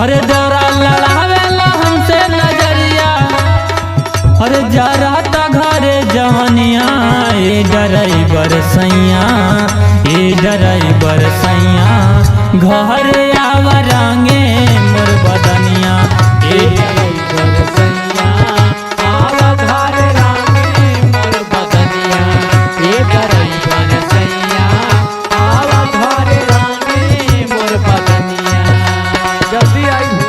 अरे दौरा लड़ावेला हमसे नजरिया, अरे जरा ता घरे जवनिया। ए ड्राइवर सैया, ए ड्राइवर सैया, घर आवरांगे मोर बदनिया। ए ड्राइवर सैया, आवा घर रांगे मोर बदनिया। ए ड्राइवर सैया, आवा घर रांगे मोर बदनिया। जल्दी आई हो।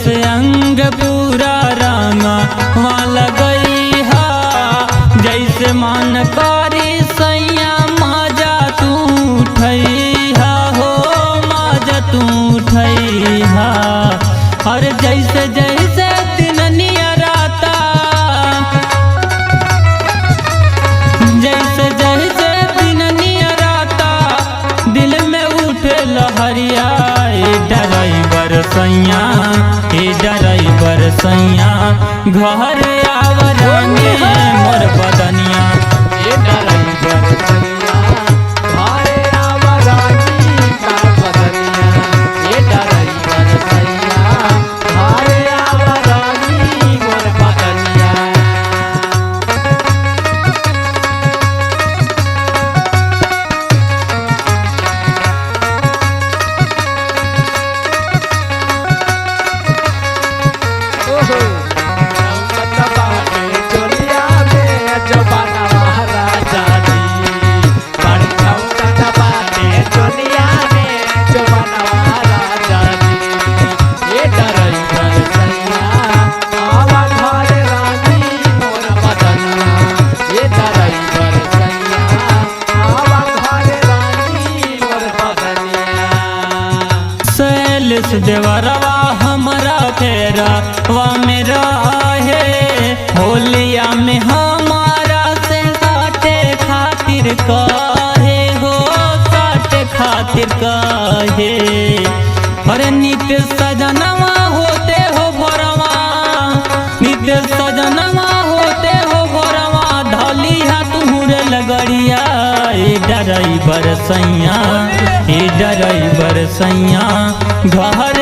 से अंग पूरा रंगा वाला गई हा, जैसे मान करी सैया माजा तू उठैहा हो, माजा तू उठैहा। और जैसे जैसे दिन नियराता, जैसे जैसे दिन नियराता, दिल में उठे लहरिया। ए ड्राइवर सैया, ए ड्राइवर सैया, घर आवरांगे मोर बदनिया। ए ड्राइवर सैया, घर आवरांगे मोर बदनिया। ए ड्राइवर सैया, घर आवरांगे मोर बदनिया। देवरवा हमारा फेरा वा मेरा है, होलिया में हमारा से साटे खातिर काहे हो, साटे खातिर काहे। अरे नित्य सजनवा होते हो भोरवा, नित्य सजनवा होते हो भोरवा, धलिया तुहरे लगड़िया। ए ड्राइवर सैया, ए ड्राइवर सैया, घर